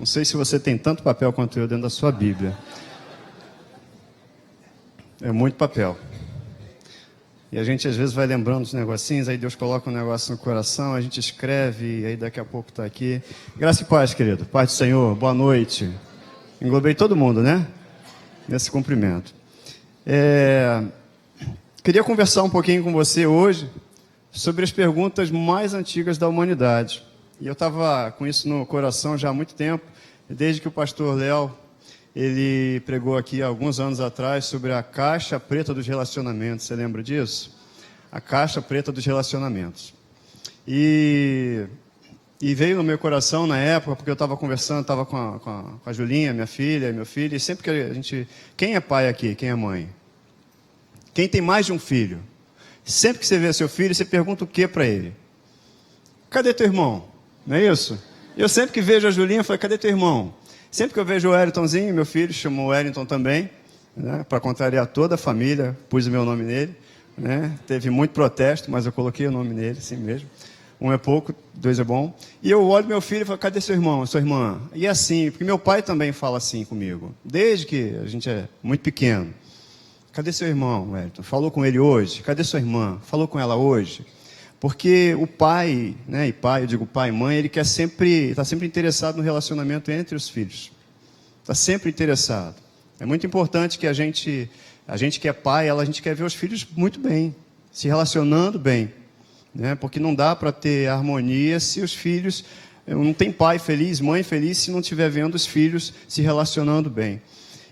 Não sei se você tem tanto papel quanto eu dentro da sua Bíblia. É muito papel. E a gente às vezes vai lembrando dos negocinhos, aí Deus coloca um negócio no coração, a gente escreve, e aí daqui a pouco está aqui. Graça e paz, querido. Paz do Senhor, boa noite. Englobei todo mundo, né? Nesse cumprimento. Queria conversar um pouquinho com você hoje sobre as perguntas mais antigas da humanidade. E eu estava com isso no coração já há muito tempo, desde que o pastor Léo, ele pregou aqui há alguns anos atrás sobre a caixa preta dos relacionamentos. Você lembra disso? A caixa preta dos relacionamentos. E veio no meu coração na época, porque eu estava conversando, estava com a Julinha, minha filha e meu filho, e sempre que a gente... Quem é pai aqui? Quem é mãe? Quem tem mais de um filho? Sempre que você vê seu filho, você pergunta o que para ele? Cadê teu irmão? Não é isso? Eu sempre que vejo a Julinha, eu falo, cadê teu irmão? Sempre que eu vejo o Wellingtonzinho, meu filho, chamou o Wellington também, né, para contrariar toda a família, pus o meu nome nele, né, teve muito protesto, mas eu coloquei o nome nele, assim mesmo. Um é pouco, dois é bom. E eu olho meu filho e falo, cadê seu irmão, sua irmã? E assim, porque meu pai também fala assim comigo, desde que a gente é muito pequeno. Cadê seu irmão, Wellington? Falou com ele hoje? Cadê sua irmã? Falou com ela hoje? Porque o pai, né, eu digo pai e mãe, ele está sempre interessado no relacionamento entre os filhos. Está sempre interessado. É muito importante que a gente que é pai, a gente quer ver os filhos muito bem, se relacionando bem. Né? Porque não dá para ter harmonia se os filhos... Não tem pai feliz, mãe feliz, se não estiver vendo os filhos se relacionando bem.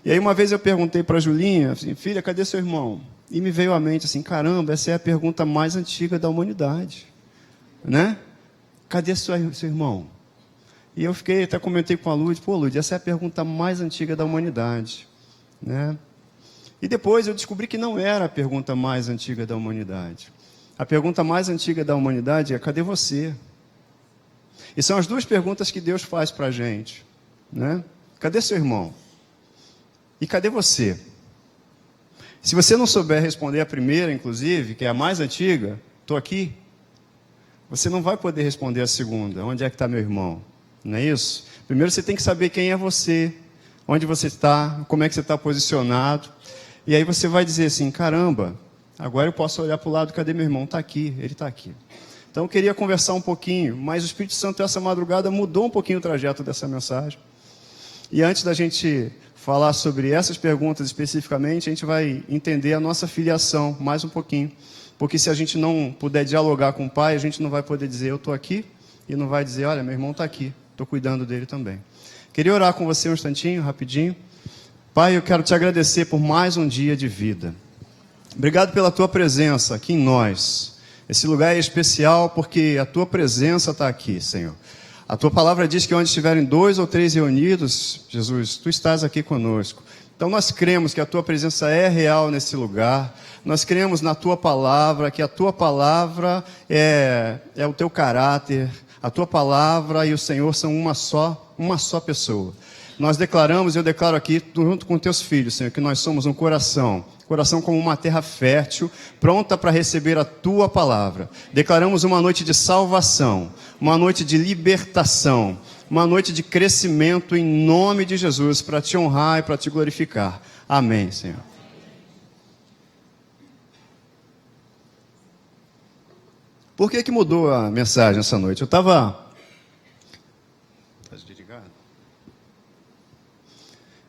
E aí uma vez eu perguntei para a Julinha, assim, filha, cadê seu irmão? E me veio à mente assim, caramba, essa é a pergunta mais antiga da humanidade. Né? Cadê seu irmão? E eu até comentei com a Lud, Lud, essa é a pergunta mais antiga da humanidade. Né? E depois eu descobri que não era a pergunta mais antiga da humanidade. A pergunta mais antiga da humanidade é, cadê você? E são as duas perguntas que Deus faz para a gente. Né? Cadê seu irmão? E cadê você? Se você não souber responder a primeira, inclusive, que é a mais antiga, estou aqui, você não vai poder responder a segunda. Onde é que está meu irmão? Não é isso? Primeiro você tem que saber quem é você, onde você está, como é que você está posicionado. E aí você vai dizer assim, caramba, agora eu posso olhar para o lado, cadê meu irmão? Está aqui, ele está aqui. Então eu queria conversar um pouquinho, mas o Espírito Santo essa madrugada mudou um pouquinho o trajeto dessa mensagem. E antes da gente falar sobre essas perguntas especificamente, a gente vai entender a nossa filiação mais um pouquinho. Porque se a gente não puder dialogar com o pai, a gente não vai poder dizer, eu estou aqui, e não vai dizer, olha, meu irmão está aqui, estou cuidando dele também. Queria orar com você um instantinho, rapidinho. Pai, eu quero te agradecer por mais um dia de vida. Obrigado pela tua presença aqui em nós. Esse lugar é especial porque a tua presença está aqui, Senhor. A tua palavra diz que onde estiverem 2 ou 3 reunidos, Jesus, tu estás aqui conosco. Então nós cremos que a tua presença é real nesse lugar. Nós cremos na tua palavra, que a tua palavra é o teu caráter. A tua palavra e o Senhor são uma só pessoa. Nós declaramos, eu declaro aqui, junto com teus filhos, Senhor, que nós somos um coração como uma terra fértil, pronta para receber a tua palavra. Declaramos uma noite de salvação, uma noite de libertação, uma noite de crescimento em nome de Jesus, para te honrar e para te glorificar. Amém, Senhor. Por que mudou a mensagem essa noite? Eu estava...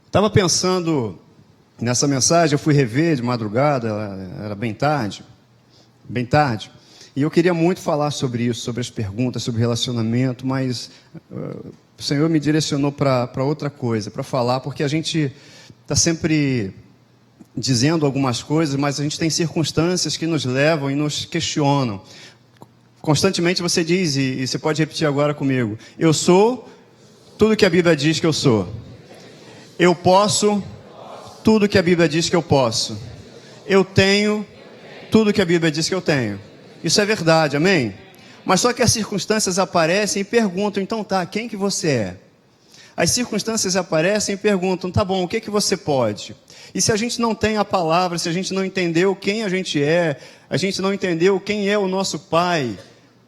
Estava pensando nessa mensagem, eu fui rever de madrugada, era bem tarde, e eu queria muito falar sobre isso, sobre as perguntas, sobre relacionamento, mas o Senhor me direcionou para outra coisa, para falar, porque a gente está sempre dizendo algumas coisas, mas a gente tem circunstâncias que nos levam e nos questionam. Constantemente você diz, e você pode repetir agora comigo, eu sou tudo que a Bíblia diz que eu sou. Eu posso tudo que a Bíblia diz que eu posso. Eu tenho tudo que a Bíblia diz que eu tenho. Isso é verdade, amém? Mas só que as circunstâncias aparecem e perguntam, então tá, quem que você é? As circunstâncias aparecem e perguntam, tá bom, o que você pode? E se a gente não tem a palavra, se a gente não entendeu quem a gente é, a gente não entendeu quem é o nosso Pai,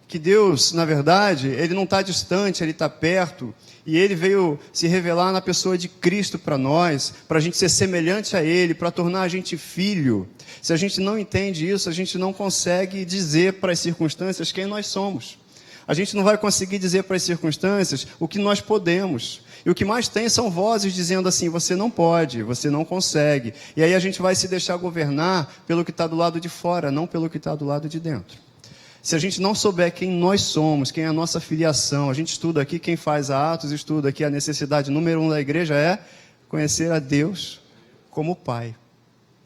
que Deus, na verdade, Ele não está distante, Ele está perto, e Ele veio se revelar na pessoa de Cristo para nós, para a gente ser semelhante a Ele, para tornar a gente filho. Se a gente não entende isso, a gente não consegue dizer para as circunstâncias quem nós somos. A gente não vai conseguir dizer para as circunstâncias o que nós podemos. E o que mais tem são vozes dizendo assim, você não pode, você não consegue. E aí a gente vai se deixar governar pelo que está do lado de fora, não pelo que está do lado de dentro. Se a gente não souber quem nós somos, quem é a nossa filiação, a gente estuda aqui, quem faz a Atos, estuda aqui, a necessidade número 1 da igreja é conhecer a Deus como Pai.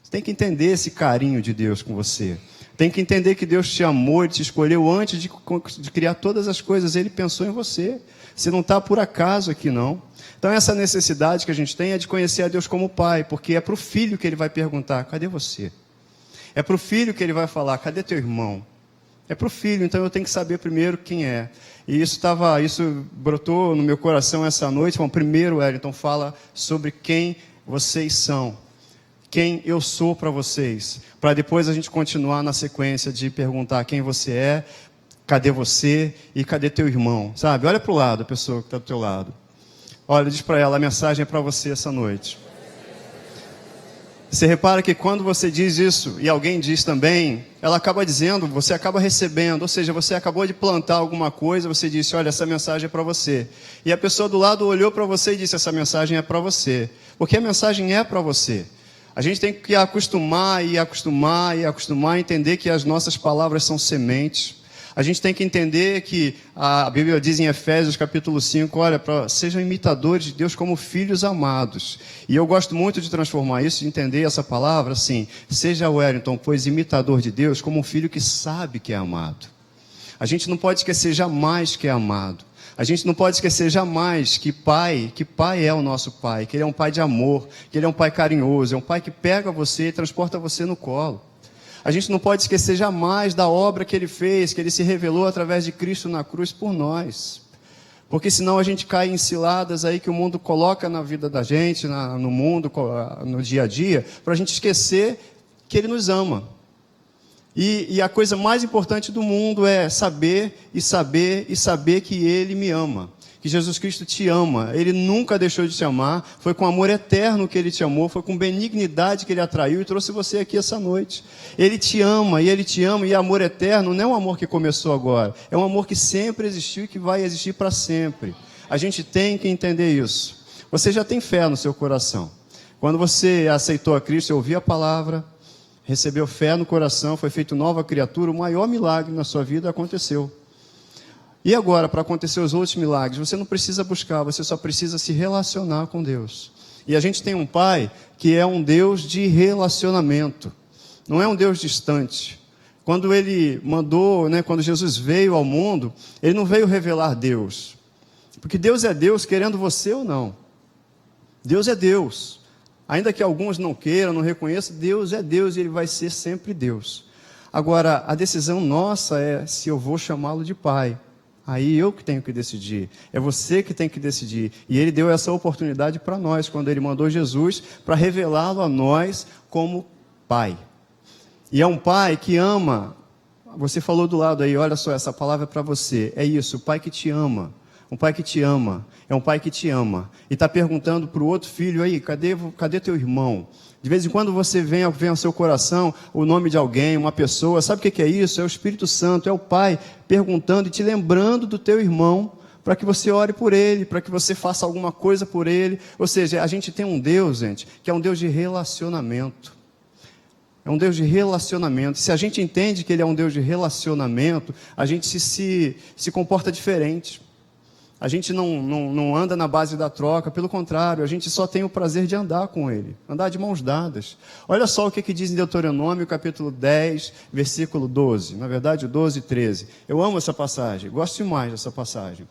Você tem que entender esse carinho de Deus com você. Tem que entender que Deus te amou e te escolheu antes de criar todas as coisas. Ele pensou em você. Você não está por acaso aqui, não. Então, essa necessidade que a gente tem é de conhecer a Deus como Pai, porque é para o filho que ele vai perguntar, cadê você? É para o filho que ele vai falar, cadê teu irmão? É para o filho, então eu tenho que saber primeiro quem é. E isso brotou no meu coração essa noite. Bom, primeiro, Wellington, fala sobre quem vocês são. Quem eu sou para vocês. Para depois a gente continuar na sequência de perguntar quem você é, cadê você e cadê teu irmão. Sabe? Olha para o lado, a pessoa que está do teu lado. Olha, diz para ela, a mensagem é para você essa noite. Você repara que quando você diz isso, e alguém diz também, ela acaba dizendo, você acaba recebendo, ou seja, você acabou de plantar alguma coisa, você disse, olha, essa mensagem é para você. E a pessoa do lado olhou para você e disse, essa mensagem é para você. Porque a mensagem é para você. A gente tem que acostumar a entender que as nossas palavras são sementes. A gente tem que entender que a Bíblia diz em Efésios capítulo 5, olha, sejam imitadores de Deus como filhos amados. E eu gosto muito de transformar isso, de entender essa palavra assim, seja Wellington, pois imitador de Deus como um filho que sabe que é amado. A gente não pode esquecer jamais que é amado. A gente não pode esquecer jamais que pai é o nosso pai, que ele é um pai de amor, que ele é um pai carinhoso, é um pai que pega você e transporta você no colo. A gente não pode esquecer jamais da obra que ele fez, que ele se revelou através de Cristo na cruz por nós. Porque senão a gente cai em ciladas aí que o mundo coloca na vida da gente, no mundo, no dia a dia, para a gente esquecer que ele nos ama. E a coisa mais importante do mundo é saber que ele me ama. Que Jesus Cristo te ama, Ele nunca deixou de te amar, foi com amor eterno que Ele te amou, foi com benignidade que Ele atraiu e trouxe você aqui essa noite. Ele te ama, e amor eterno não é um amor que começou agora, é um amor que sempre existiu e que vai existir para sempre. A gente tem que entender isso. Você já tem fé no seu coração. Quando você aceitou a Cristo, ouviu a palavra, recebeu fé no coração, foi feito nova criatura, o maior milagre na sua vida aconteceu. E agora, para acontecer os outros milagres, você não precisa buscar, você só precisa se relacionar com Deus. E a gente tem um Pai que é um Deus de relacionamento, não é um Deus distante. Quando Ele mandou, quando Jesus veio ao mundo, Ele não veio revelar Deus. Porque Deus é Deus, querendo você ou não. Deus é Deus. Ainda que alguns não queiram, não reconheçam, Deus é Deus e Ele vai ser sempre Deus. Agora, a decisão nossa é se eu vou chamá-lo de Pai. Aí eu que tenho que decidir, é você que tem que decidir. E Ele deu essa oportunidade para nós, quando Ele mandou Jesus para revelá-lo a nós como Pai. E é um Pai que ama. Você falou do lado aí, olha só, essa palavra é para você. É isso, o Pai que te ama. Um Pai que te ama, é um Pai que te ama. E está perguntando para o outro filho aí, cadê teu irmão? De vez em quando você vem ao seu coração o nome de alguém, uma pessoa, sabe o que é isso? É o Espírito Santo, é o Pai perguntando e te lembrando do teu irmão, para que você ore por ele, para que você faça alguma coisa por ele. Ou seja, a gente tem um Deus, gente, que é um Deus de relacionamento. É um Deus de relacionamento. Se a gente entende que Ele é um Deus de relacionamento, a gente se comporta diferente. A gente não anda na base da troca, pelo contrário, a gente só tem o prazer de andar com Ele, andar de mãos dadas. Olha só o que diz em Deuteronômio, capítulo 10, versículo 12, na verdade 12 e 13. Eu amo essa passagem, gosto demais dessa passagem.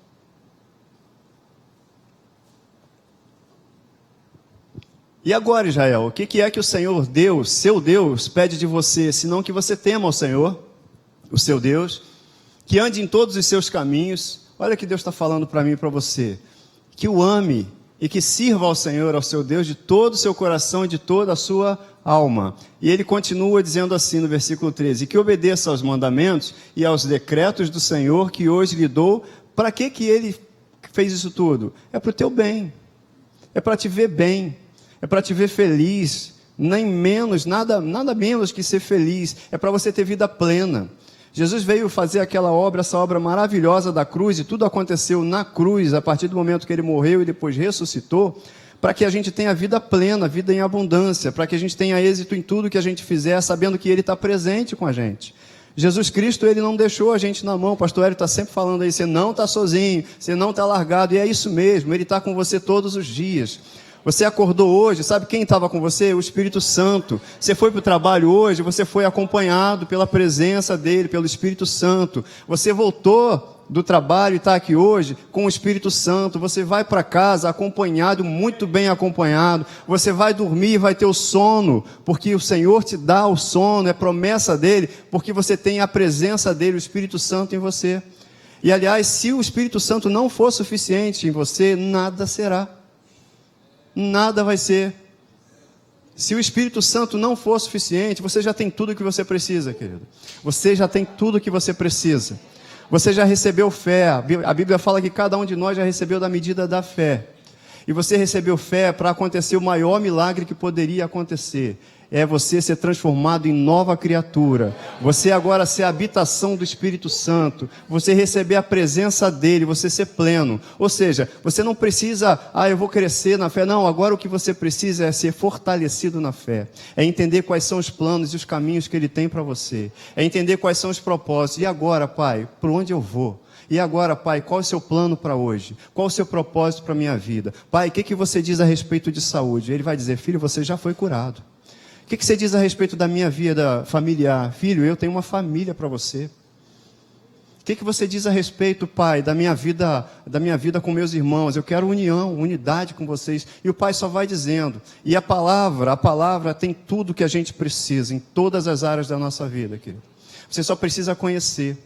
E agora, Israel, o que é que o Senhor Deus, seu Deus, pede de você, senão que você tema ao Senhor, o seu Deus, que ande em todos os seus caminhos. Olha o que Deus está falando para mim e para você. Que o ame e que sirva ao Senhor, ao seu Deus, de todo o seu coração e de toda a sua alma. E ele continua dizendo assim no versículo 13, que obedeça aos mandamentos e aos decretos do Senhor que hoje lhe dou. Para que ele fez isso tudo? É para o teu bem, é para te ver bem, é para te ver feliz, nem menos, nada menos que ser feliz, é para você ter vida plena. Jesus veio fazer aquela obra, essa obra maravilhosa da cruz, e tudo aconteceu na cruz, a partir do momento que ele morreu e depois ressuscitou, para que a gente tenha vida plena, vida em abundância, para que a gente tenha êxito em tudo que a gente fizer, sabendo que ele está presente com a gente. Jesus Cristo, ele não deixou a gente na mão. O pastor Hélio está sempre falando aí, você não está sozinho, você não está largado, e é isso mesmo, ele está com você todos os dias. Você acordou hoje, sabe quem estava com você? O Espírito Santo. Você foi para o trabalho hoje, você foi acompanhado pela presença dele, pelo Espírito Santo. Você voltou do trabalho e está aqui hoje com o Espírito Santo. Você vai para casa acompanhado, muito bem acompanhado. Você vai dormir, vai ter o sono, porque o Senhor te dá o sono, é promessa dele, porque você tem a presença dele, o Espírito Santo em você. E aliás, se o Espírito Santo não for suficiente em você, nada será. Nada vai ser. Se o Espírito Santo não for suficiente, você já tem tudo o que você precisa, querido. Você já tem tudo o que você precisa. Você já recebeu fé. A Bíblia fala que cada um de nós já recebeu da medida da fé. E você recebeu fé para acontecer o maior milagre que poderia acontecer. É você ser transformado em nova criatura. Você agora ser a habitação do Espírito Santo. Você receber a presença dele, você ser pleno. Ou seja, você não precisa, eu vou crescer na fé. Não, agora o que você precisa é ser fortalecido na fé. É entender quais são os planos e os caminhos que ele tem para você. É entender quais são os propósitos. E agora, Pai, por onde eu vou? E agora, Pai, qual é o seu plano para hoje? Qual é o seu propósito para a minha vida? Pai, o que você diz a respeito de saúde? Ele vai dizer, filho, você já foi curado. O que você diz a respeito da minha vida familiar? Filho, eu tenho uma família para você. O que você diz a respeito, Pai, da minha vida com meus irmãos? Eu quero união, unidade com vocês. E o Pai só vai dizendo. E a palavra tem tudo que a gente precisa, em todas as áreas da nossa vida, querido. Você só precisa conhecer.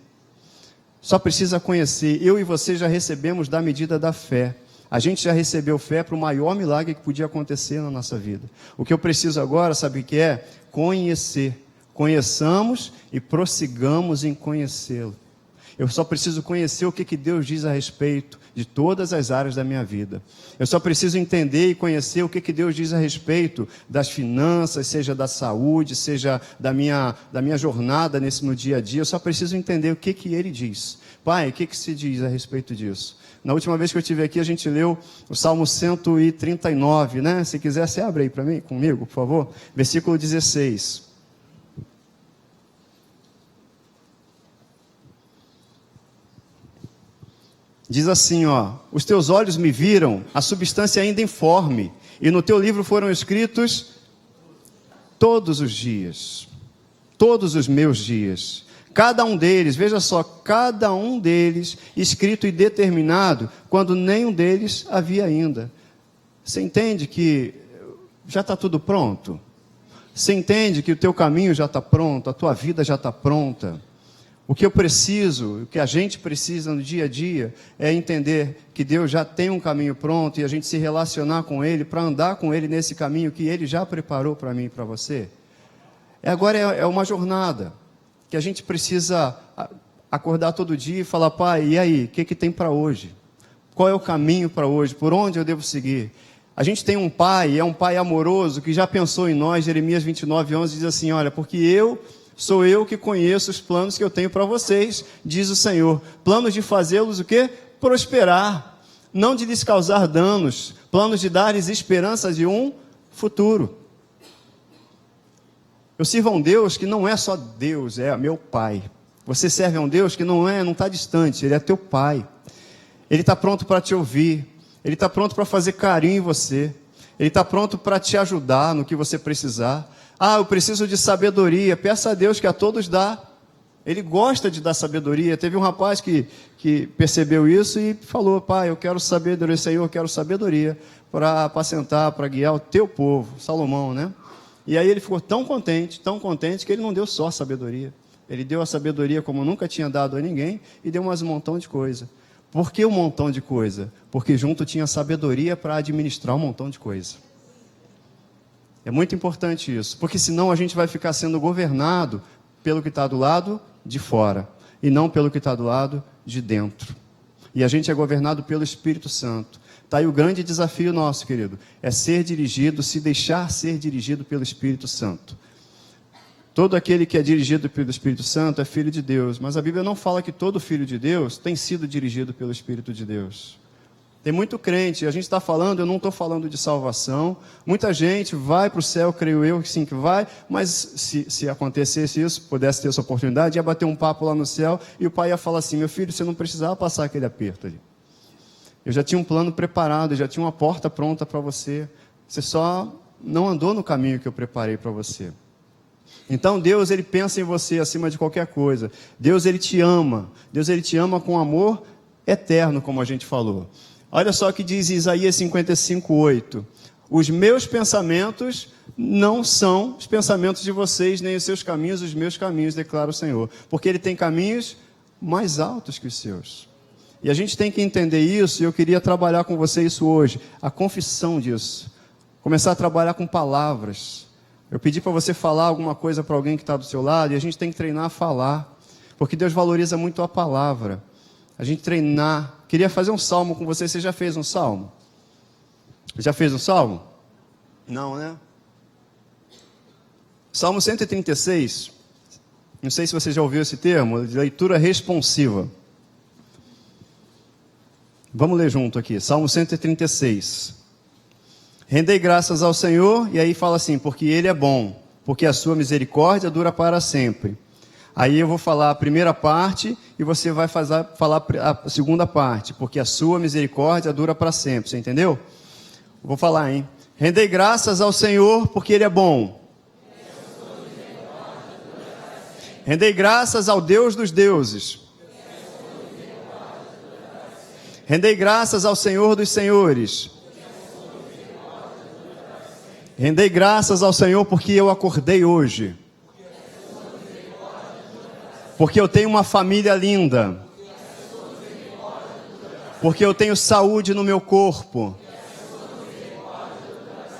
Só precisa conhecer. Eu e você já recebemos da medida da fé. A gente já recebeu fé para o maior milagre que podia acontecer na nossa vida. O que eu preciso agora, sabe o que é? Conhecer. Conheçamos e prossigamos em conhecê-lo. Eu só preciso conhecer o que Deus diz a respeito de todas as áreas da minha vida. Eu só preciso entender e conhecer o que Deus diz a respeito das finanças, seja da saúde, seja da minha jornada no dia a dia. Eu só preciso entender o que Ele diz. Pai, o que se diz a respeito disso? Na última vez que eu estive aqui, a gente leu o Salmo 139, né? Se quiser, você abre aí para mim, comigo, por favor. Versículo 16. Diz assim, os teus olhos me viram, a substância ainda informe, e no teu livro foram escritos todos os dias, todos os meus dias, cada um deles, veja só, cada um deles escrito e determinado, quando nenhum deles havia ainda. Você entende que já está tudo pronto? Você entende que o teu caminho já está pronto, a tua vida já está pronta? O que eu preciso, o que a gente precisa no dia a dia, é entender que Deus já tem um caminho pronto e a gente se relacionar com Ele, para andar com Ele nesse caminho que Ele já preparou para mim e para você. Agora é uma jornada que a gente precisa acordar todo dia e falar, Pai, e aí, o que tem para hoje? Qual é o caminho para hoje? Por onde eu devo seguir? A gente tem um Pai, é um Pai amoroso, que já pensou em nós. Jeremias 29:11 diz assim, olha, porque sou eu que conheço os planos que eu tenho para vocês, diz o Senhor. Planos de fazê-los o quê? Prosperar. Não de lhes causar danos. Planos de dar-lhes esperança de um futuro. Eu sirvo a um Deus que não é só Deus, é meu Pai. Você serve a um Deus que não está distante, Ele é teu Pai. Ele está pronto para te ouvir. Ele está pronto para fazer carinho em você. Ele está pronto para te ajudar no que você precisar. Eu preciso de sabedoria. Peça a Deus que a todos dá. Ele gosta de dar sabedoria. Teve um rapaz que percebeu isso e falou, Pai, eu quero sabedoria, Senhor, eu quero sabedoria para apacentar, para guiar o teu povo. Salomão, né? E aí ele ficou tão contente, que ele não deu só sabedoria. Ele deu a sabedoria como nunca tinha dado a ninguém e deu mais um montão de coisa. Por que um montão de coisa? Porque junto tinha sabedoria para administrar um montão de coisa. É muito importante isso, porque senão a gente vai ficar sendo governado pelo que está do lado de fora, e não pelo que está do lado de dentro. E a gente é governado pelo Espírito Santo. Está aí o grande desafio nosso, querido, é ser dirigido, se deixar ser dirigido pelo Espírito Santo. Todo aquele que é dirigido pelo Espírito Santo é filho de Deus, mas a Bíblia não fala que todo filho de Deus tem sido dirigido pelo Espírito de Deus. Tem muito crente, a gente está falando, eu não estou falando de salvação, muita gente vai para o céu, creio eu que sim que vai, mas se acontecesse isso, pudesse ter essa oportunidade, ia bater um papo lá no céu, e o pai ia falar assim, meu filho, você não precisava passar aquele aperto ali. Eu já tinha um plano preparado, eu já tinha uma porta pronta para você, você só não andou no caminho que eu preparei para você. Então Deus, Ele pensa em você acima de qualquer coisa. Deus, Ele te ama. Deus, Ele te ama com amor eterno, como a gente falou. Olha só o que diz Isaías 55:8. Os meus pensamentos não são os pensamentos de vocês, nem os seus caminhos, os meus caminhos, declara o Senhor. Porque Ele tem caminhos mais altos que os seus. E a gente tem que entender isso, e eu queria trabalhar com você isso hoje. A confissão disso. Começar a trabalhar com palavras. Eu pedi para você falar alguma coisa para alguém que está do seu lado, e a gente tem que treinar a falar, porque Deus valoriza muito a palavra. A gente treinar. Queria fazer um salmo com você. Você já fez um salmo? Já fez um salmo? Não, né? Salmo 136. Não sei se você já ouviu esse termo, de leitura responsiva. Vamos ler junto aqui. Salmo 136. Rendei graças ao Senhor, e aí fala assim, porque Ele é bom, porque a sua misericórdia dura para sempre. Aí eu vou falar a primeira parte, e você vai falar a segunda parte, porque a sua misericórdia dura para sempre, você entendeu? Vou falar, hein? Rendei graças ao Senhor, porque Ele é bom. Rendei graças ao Deus dos deuses. Rendei graças ao Senhor dos senhores. Rendei graças ao Senhor porque eu acordei hoje. Porque eu tenho uma família linda. Porque eu tenho saúde no meu corpo.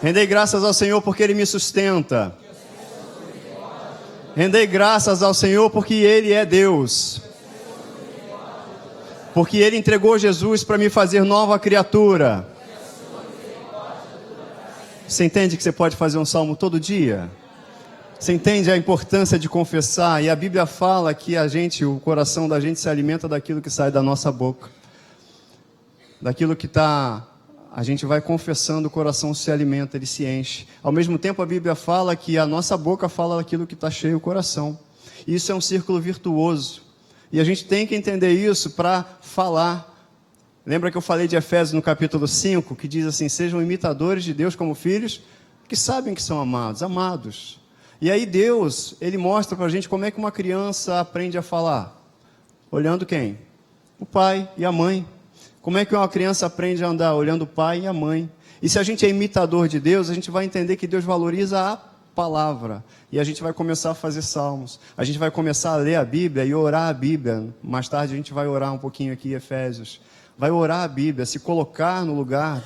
Rendei graças ao Senhor porque Ele me sustenta. Rendei graças ao Senhor porque Ele é Deus. Porque Ele entregou Jesus para me fazer nova criatura. Você entende que você pode fazer um salmo todo dia? Você entende a importância de confessar? E a Bíblia fala que o coração da gente se alimenta daquilo que sai da nossa boca. Daquilo que a gente vai confessando, o coração se alimenta, ele se enche. Ao mesmo tempo a Bíblia fala que a nossa boca fala daquilo que está cheio o coração. E isso é um círculo virtuoso. E a gente tem que entender isso para falar. Lembra que eu falei de Efésios no capítulo 5, que diz assim, sejam imitadores de Deus como filhos, que sabem que são amados. E aí Deus, Ele mostra para a gente como é que uma criança aprende a falar. Olhando quem? O pai e a mãe. Como é que uma criança aprende a andar? Olhando o pai e a mãe. E se a gente é imitador de Deus, a gente vai entender que Deus valoriza a palavra. E a gente vai começar a fazer salmos. A gente vai começar a ler a Bíblia e orar a Bíblia. Mais tarde a gente vai orar um pouquinho aqui em Efésios. Vai orar a Bíblia, se colocar no lugar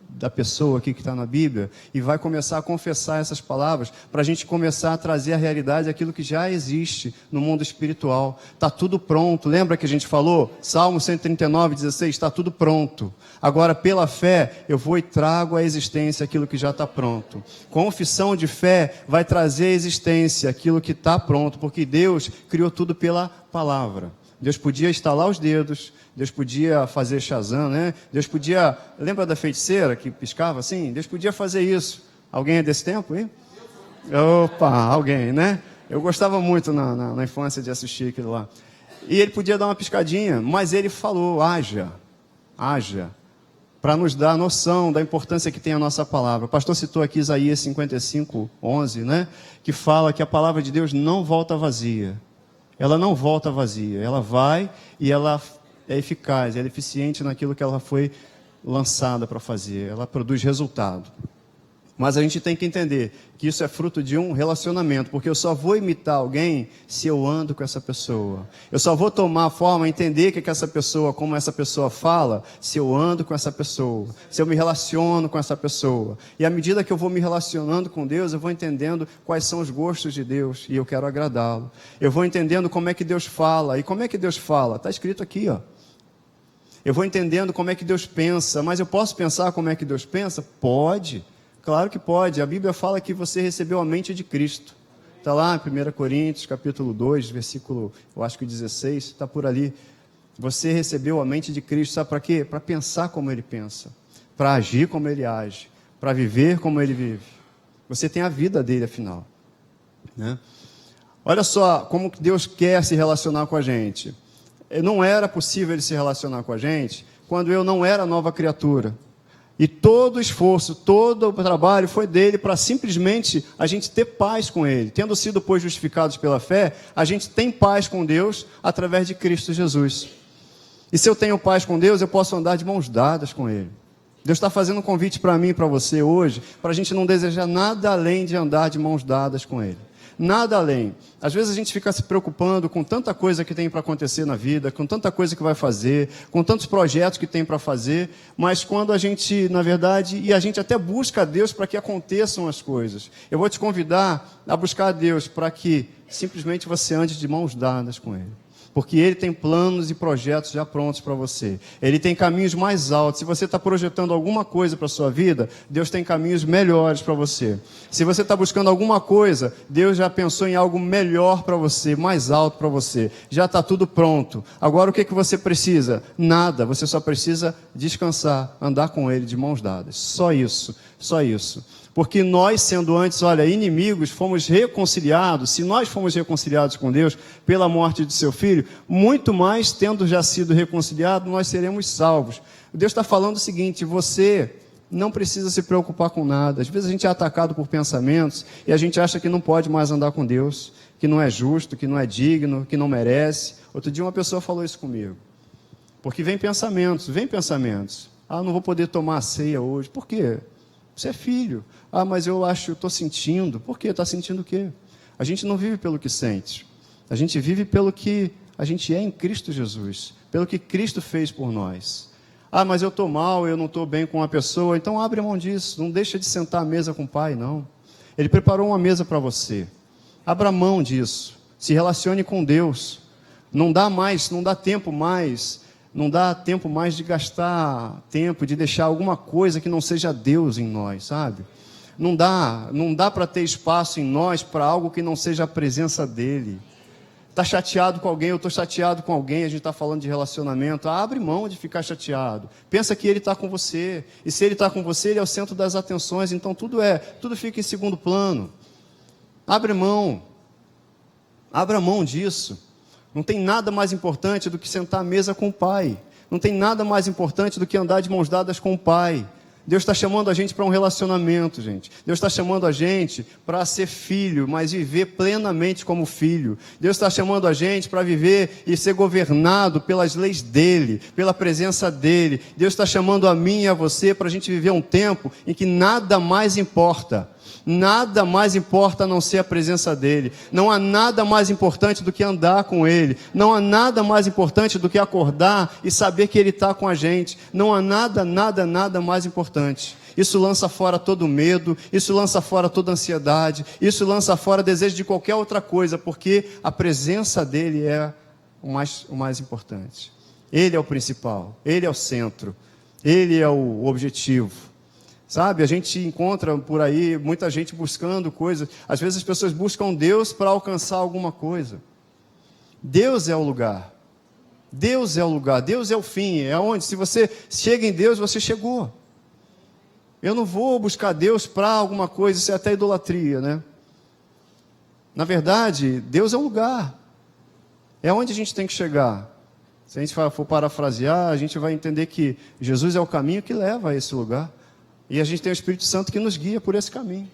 da pessoa aqui que está na Bíblia e vai começar a confessar essas palavras para a gente começar a trazer à realidade aquilo que já existe no mundo espiritual. Está tudo pronto. Lembra que a gente falou? Salmo 139:16, está tudo pronto. Agora, pela fé, eu vou e trago à existência aquilo que já está pronto. Confissão de fé vai trazer à existência aquilo que está pronto, porque Deus criou tudo pela palavra. Deus podia estalar os dedos, Deus podia fazer Shazam, né? Deus podia... Lembra da feiticeira que piscava assim? Deus podia fazer isso. Alguém é desse tempo, hein? Opa, alguém, né? Eu gostava muito na infância de assistir aquilo lá. E ele podia dar uma piscadinha, mas ele falou, haja, para nos dar a noção da importância que tem a nossa palavra. O pastor citou aqui Isaías 55:11, né? Que fala que a palavra de Deus não volta vazia. Ela não volta vazia, ela vai e ela é eficaz, ela é eficiente naquilo que ela foi lançada para fazer, ela produz resultado. Mas a gente tem que entender que isso é fruto de um relacionamento, porque eu só vou imitar alguém se eu ando com essa pessoa. Eu só vou tomar a forma, entender que essa pessoa, como essa pessoa fala, se eu ando com essa pessoa, se eu me relaciono com essa pessoa. E à medida que eu vou me relacionando com Deus, eu vou entendendo quais são os gostos de Deus e eu quero agradá-lo. Eu vou entendendo como é que Deus fala. E como é que Deus fala? Está escrito aqui, ó. Eu vou entendendo como é que Deus pensa, mas eu posso pensar como é que Deus pensa? Pode. Claro que pode. A Bíblia fala que você recebeu a mente de Cristo. Está lá em 1 Coríntios, capítulo 2, versículo, eu acho que 16, está por ali. Você recebeu a mente de Cristo, sabe para quê? Para pensar como Ele pensa, para agir como Ele age, para viver como Ele vive. Você tem a vida dele, afinal. Né? Olha só como que Deus quer se relacionar com a gente. Não era possível Ele se relacionar com a gente quando eu não era nova criatura. E todo o esforço, todo o trabalho foi dele para simplesmente a gente ter paz com ele. Tendo sido, pois, justificados pela fé, a gente tem paz com Deus através de Cristo Jesus. E se eu tenho paz com Deus, eu posso andar de mãos dadas com ele. Deus está fazendo um convite para mim e para você hoje, para a gente não desejar nada além de andar de mãos dadas com ele. Nada além. Às vezes a gente fica se preocupando com tanta coisa que tem para acontecer na vida, com tanta coisa que vai fazer, com tantos projetos que tem para fazer, mas quando a gente, na verdade, e a gente até busca a Deus para que aconteçam as coisas. Eu vou te convidar a buscar a Deus para que simplesmente você ande de mãos dadas com Ele. Porque Ele tem planos e projetos já prontos para você. Ele tem caminhos mais altos. Se você está projetando alguma coisa para a sua vida, Deus tem caminhos melhores para você. Se você está buscando alguma coisa, Deus já pensou em algo melhor para você, mais alto para você. Já está tudo pronto. Agora o que você precisa? Nada. Você só precisa descansar, andar com Ele de mãos dadas. Só isso. Só isso. Porque nós, sendo antes, olha, inimigos, fomos reconciliados. Se nós fomos reconciliados com Deus pela morte de seu Filho, muito mais, tendo já sido reconciliados, nós seremos salvos. Deus está falando o seguinte: você não precisa se preocupar com nada. Às vezes a gente é atacado por pensamentos e a gente acha que não pode mais andar com Deus, que não é justo, que não é digno, que não merece. Outro dia uma pessoa falou isso comigo. Porque vem pensamentos. Ah, não vou poder tomar a ceia hoje. Por quê? Você é filho. Ah, mas eu estou sentindo. Por quê? Está sentindo o quê? A gente não vive pelo que sente. A gente vive pelo que a gente é em Cristo Jesus. Pelo que Cristo fez por nós. Ah, mas eu estou mal, eu não estou bem com uma pessoa. Então abre mão disso. Não deixa de sentar à mesa com o Pai, não. Ele preparou uma mesa para você. Abra mão disso. Se relacione com Deus. Não dá tempo mais de gastar tempo, de deixar alguma coisa que não seja Deus em nós, sabe? Não dá para ter espaço em nós para algo que não seja a presença dEle. Está chateado com alguém, eu estou chateado com alguém, a gente está falando de relacionamento, abre mão de ficar chateado. Pensa que Ele está com você, e se Ele está com você, Ele é o centro das atenções, então tudo fica em segundo plano. Abra mão disso. Não tem nada mais importante do que sentar à mesa com o Pai. Não tem nada mais importante do que andar de mãos dadas com o Pai. Deus está chamando a gente para um relacionamento, gente. Deus está chamando a gente para ser filho, mas viver plenamente como filho. Deus está chamando a gente para viver e ser governado pelas leis dEle, pela presença dEle. Deus está chamando a mim e a você para a gente viver um tempo em que nada mais importa. Nada mais importa a não ser a presença dEle. Não há nada mais importante do que andar com Ele. Não há nada mais importante do que acordar e saber que Ele está com a gente. Não há nada mais importante. Isso lança fora todo medo, isso lança fora toda ansiedade, isso lança fora desejo de qualquer outra coisa, porque a presença dEle é o mais importante. Ele é o principal, Ele é o centro, Ele é o objetivo. Sabe, a gente encontra por aí muita gente buscando coisas. Às vezes as pessoas buscam Deus para alcançar alguma coisa. Deus é o lugar. Deus é o lugar. Deus é o fim. É onde, se você chega em Deus, você chegou. Eu não vou buscar Deus para alguma coisa, isso é até idolatria, né? Na verdade, Deus é o lugar. É onde a gente tem que chegar. Se a gente for parafrasear, a gente vai entender que Jesus é o caminho que leva a esse lugar. E a gente tem o Espírito Santo que nos guia por esse caminho.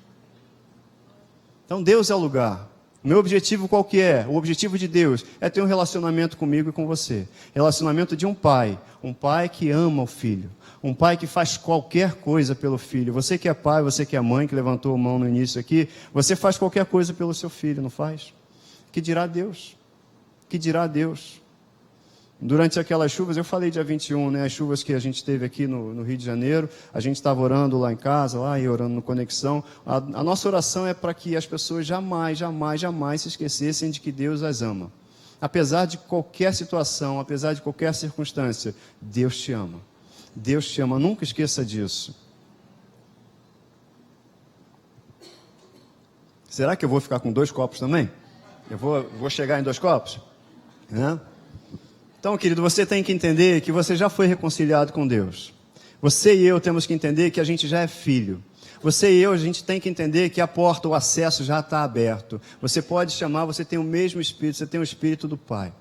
Então Deus é o lugar. O meu objetivo qual que é? O objetivo de Deus é ter um relacionamento comigo e com você. Relacionamento de um pai que ama o filho. Um pai que faz qualquer coisa pelo filho. Você que é pai, você que é mãe, que levantou a mão no início aqui, você faz qualquer coisa pelo seu filho, não faz? Que dirá Deus? Que dirá Deus? Durante aquelas chuvas, eu falei dia 21, né, as chuvas que a gente teve aqui no Rio de Janeiro, a gente estava orando lá em casa, lá e orando no Conexão. A nossa oração é para que as pessoas jamais se esquecessem de que Deus as ama. Apesar de qualquer situação, apesar de qualquer circunstância, Deus te ama. Deus te ama, nunca esqueça disso. Será que eu vou ficar com 2 copos também? Eu vou chegar em 2 copos? Né? Então, querido, você tem que entender que você já foi reconciliado com Deus. Você e eu temos que entender que a gente já é filho. Você e eu, a gente tem que entender que a porta, o acesso já está aberto. Você pode chamar, você tem o mesmo Espírito, você tem o Espírito do Pai.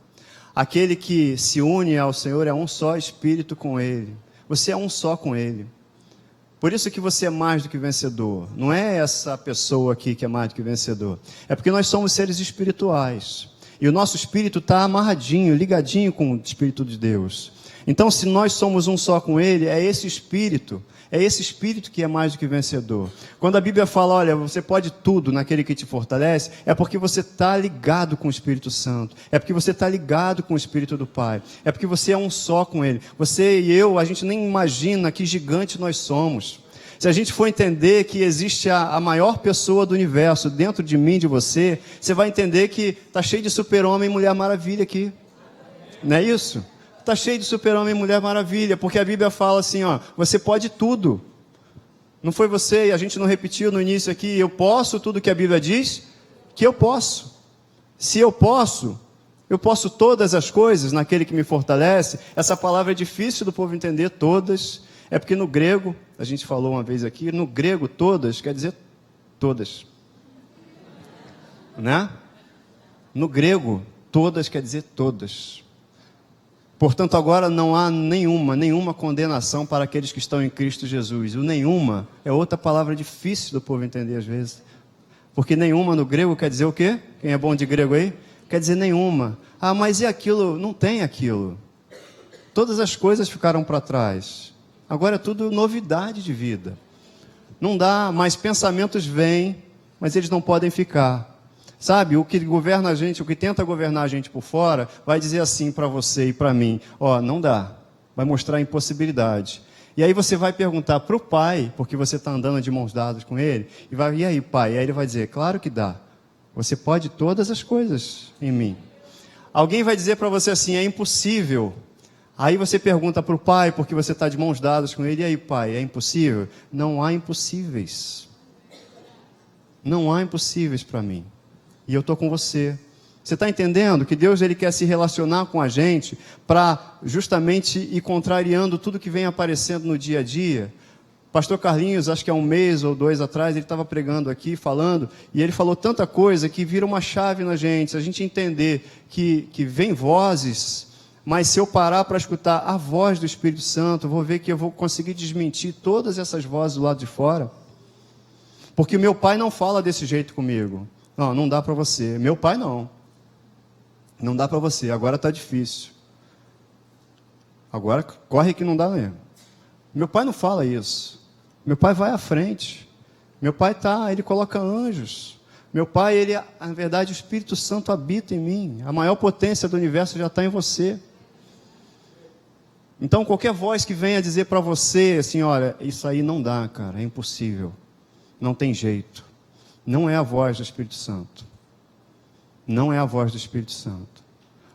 Aquele que se une ao Senhor é um só Espírito com Ele. Você é um só com Ele. Por isso que você é mais do que vencedor. Não é essa pessoa aqui que é mais do que vencedor. É porque nós somos seres espirituais. E o nosso espírito está amarradinho, ligadinho com o Espírito de Deus. Então, se nós somos um só com Ele, é esse Espírito que é mais do que vencedor. Quando a Bíblia fala, olha, você pode tudo naquele que te fortalece, é porque você está ligado com o Espírito Santo. É porque você está ligado com o Espírito do Pai. É porque você é um só com Ele. Você e eu, a gente nem imagina que gigante nós somos. Se a gente for entender que existe a maior pessoa do universo dentro de mim, de você, você vai entender que está cheio de super-homem e mulher maravilha aqui. Não é isso? Está cheio de super-homem e mulher maravilha, porque a Bíblia fala assim, ó, você pode tudo. Não foi você, e a gente não repetiu no início aqui, eu posso tudo que a Bíblia diz? Que eu posso. Se eu posso todas as coisas naquele que me fortalece. Essa palavra é difícil do povo entender, todas. É porque no grego, a gente falou uma vez aqui, no grego todas quer dizer todas. Né? No grego, todas quer dizer todas. Portanto, agora não há nenhuma condenação para aqueles que estão em Cristo Jesus. O nenhuma é outra palavra difícil do povo entender às vezes. Porque nenhuma no grego quer dizer o quê? Quem é bom de grego aí? Quer dizer nenhuma. Ah, mas e aquilo? Não tem aquilo. Todas as coisas ficaram para trás. Agora é tudo novidade de vida. Não dá, mas pensamentos vêm, mas eles não podem ficar. Sabe, o que governa a gente, o que tenta governar a gente por fora, vai dizer assim para você e para mim, ó, não dá, vai mostrar a impossibilidade. E aí você vai perguntar para o pai, porque você está andando de mãos dadas com ele, e aí pai? E aí ele vai dizer, claro que dá, você pode todas as coisas em mim. Alguém vai dizer para você assim, é impossível. Aí você pergunta para o pai, porque você está de mãos dadas com ele, e aí pai, é impossível? Não há impossíveis. Não há impossíveis para mim. E eu estou com você. Você está entendendo que Deus ele quer se relacionar com a gente para justamente ir contrariando tudo que vem aparecendo no dia a dia? Pastor Carlinhos, acho que há 1 mês ou 2 atrás, ele estava pregando aqui, falando, e ele falou tanta coisa que vira uma chave na gente. Se a gente entender que vem vozes, mas se eu parar para escutar a voz do Espírito Santo, eu vou ver que eu vou conseguir desmentir todas essas vozes do lado de fora. Porque o meu pai não fala desse jeito comigo. Não, não dá para você. Meu pai não. Não dá para você. Agora está difícil. Agora corre que não dá mesmo. Meu pai não fala isso. Meu pai vai à frente. Meu pai ele coloca anjos. Meu pai, na verdade, o Espírito Santo habita em mim. A maior potência do universo já está em você. Então, qualquer voz que venha dizer para você, assim, olha, isso aí não dá, cara, é impossível. Não tem jeito. Não é a voz do Espírito Santo. Não é a voz do Espírito Santo.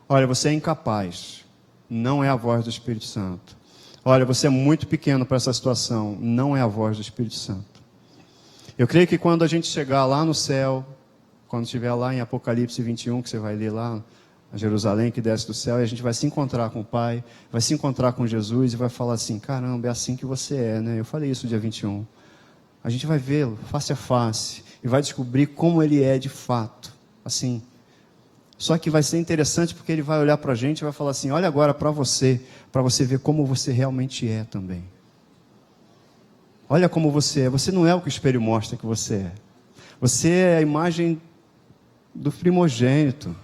Olha, você é incapaz. Não é a voz do Espírito Santo. Olha, você é muito pequeno para essa situação. Não é a voz do Espírito Santo. Eu creio que quando a gente chegar lá no céu, quando estiver lá em Apocalipse 21, que você vai ler lá, a Jerusalém que desce do céu, e a gente vai se encontrar com o Pai, vai se encontrar com Jesus e vai falar assim, caramba, é assim que você é, né? Eu falei isso dia 21. A gente vai vê-lo face a face e vai descobrir como ele é de fato, assim. Só que vai ser interessante porque ele vai olhar para a gente e vai falar assim, olha agora para você ver como você realmente é também. Olha como você é. Você não é o que o espelho mostra que você é. Você é a imagem do primogênito.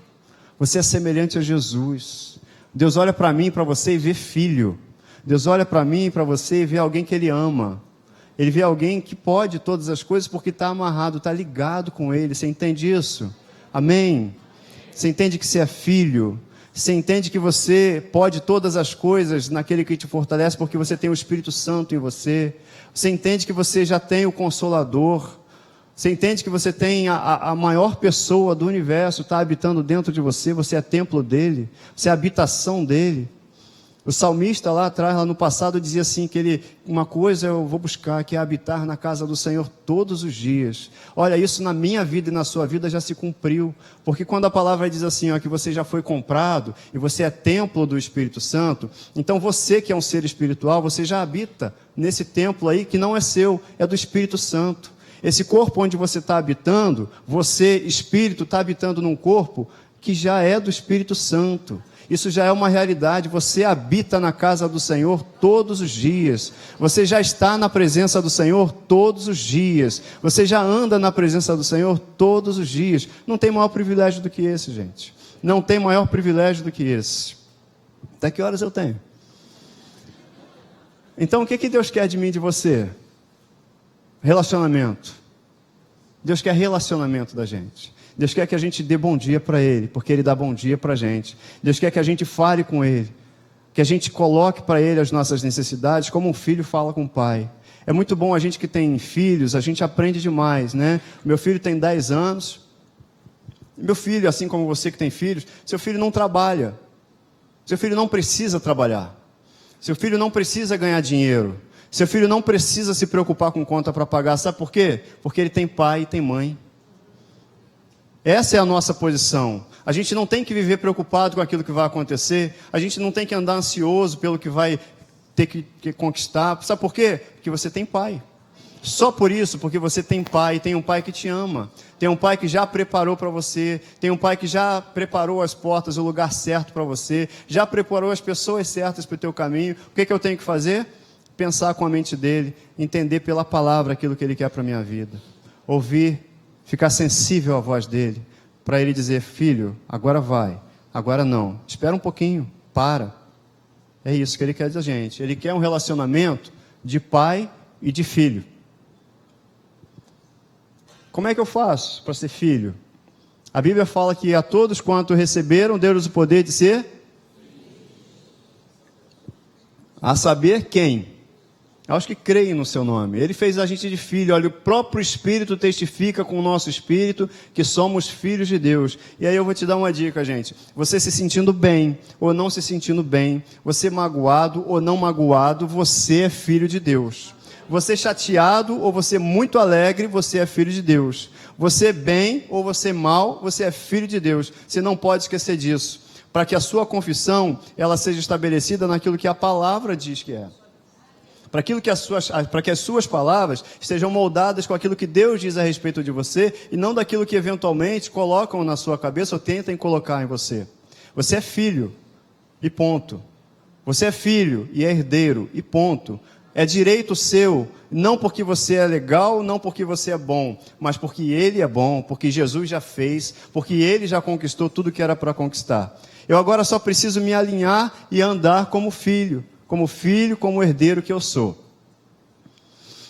Você é semelhante a Jesus. Deus olha para mim e para você e vê filho. Deus olha para mim e para você e vê alguém que Ele ama. Ele vê alguém que pode todas as coisas porque está amarrado, está ligado com Ele. Você entende isso? Amém? Você entende que você é filho? Você entende que você pode todas as coisas naquele que te fortalece porque você tem o Espírito Santo em você? Você entende que você já tem o Consolador? Você entende que você tem a maior pessoa do universo, está habitando dentro de você, você é templo dele, você é habitação dele. O salmista lá atrás, lá no passado, dizia assim, que uma coisa eu vou buscar, que é habitar na casa do Senhor todos os dias. Olha, isso na minha vida e na sua vida já se cumpriu, porque quando a palavra diz assim, ó, que você já foi comprado, e você é templo do Espírito Santo, então você que é um ser espiritual, você já habita nesse templo aí, que não é seu, é do Espírito Santo. Esse corpo onde você está habitando, você, espírito, está habitando num corpo que já é do Espírito Santo. Isso já é uma realidade. Você habita na casa do Senhor todos os dias. Você já está na presença do Senhor todos os dias. Você já anda na presença do Senhor todos os dias. Não tem maior privilégio do que esse, gente. Não tem maior privilégio do que esse. Até que horas eu tenho? Então, o que Deus quer de mim e de você? Relacionamento. Deus quer relacionamento da gente. Deus quer que a gente dê bom dia para Ele, porque Ele dá bom dia para a gente. Deus quer que a gente fale com Ele, que a gente coloque para Ele as nossas necessidades, como um filho fala com o pai. É muito bom a gente que tem filhos, a gente aprende demais, né? Meu filho tem 10 anos. Meu filho, assim como você que tem filhos, seu filho não trabalha. Seu filho não precisa trabalhar. Seu filho não precisa ganhar dinheiro. Seu filho não precisa se preocupar com conta para pagar. Sabe por quê? Porque ele tem pai e tem mãe. Essa é a nossa posição. A gente não tem que viver preocupado com aquilo que vai acontecer. A gente não tem que andar ansioso pelo que vai ter que conquistar. Sabe por quê? Porque você tem pai. Só por isso, porque você tem pai, tem um pai que te ama. Tem um pai que já preparou para você. Tem um pai que já preparou as portas, o lugar certo para você. Já preparou as pessoas certas para o teu caminho. O que eu tenho que fazer? Pensar com a mente dele, entender pela palavra aquilo que ele quer para a minha vida. Ouvir, ficar sensível à voz dele, para ele dizer, filho, agora vai, agora não. Espera um pouquinho, para. É isso que ele quer da gente. Ele quer um relacionamento de pai e de filho. Como é que eu faço para ser filho? A Bíblia fala que a todos quanto receberam, deu-lhes o poder de ser, a saber quem? Aos que creem no seu nome. Ele fez a gente de filho. Olha, o próprio Espírito testifica com o nosso Espírito que somos filhos de Deus. E aí eu vou te dar uma dica, gente. Você se sentindo bem ou não se sentindo bem, você magoado ou não magoado, você é filho de Deus. Você chateado ou você muito alegre, você é filho de Deus. Você bem ou você mal, você é filho de Deus. Você não pode esquecer disso. Para que a sua confissão ela seja estabelecida naquilo que a palavra diz que é. Para que as suas palavras estejam moldadas com aquilo que Deus diz a respeito de você e não daquilo que eventualmente colocam na sua cabeça ou tentem colocar em você. Você é filho e ponto. Você é filho e é herdeiro e ponto. É direito seu, não porque você é legal, não porque você é bom, mas porque Ele é bom, porque Jesus já fez, porque Ele já conquistou tudo que era para conquistar. Eu agora só preciso me alinhar e andar como filho, como herdeiro que eu sou.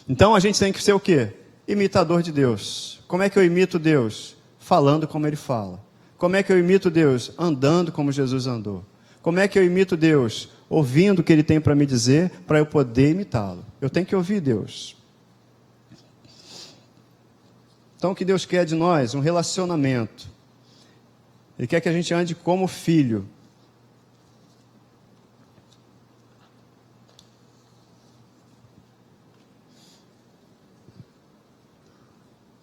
Então a gente tem que ser o quê? Imitador de Deus. Como é que eu imito Deus? Falando como Ele fala. Como é que eu imito Deus? Andando como Jesus andou. Como é que eu imito Deus? Ouvindo o que Ele tem para me dizer, para eu poder imitá-lo. Eu tenho que ouvir Deus. Então o que Deus quer de nós? Um relacionamento. Ele quer que a gente ande como filho.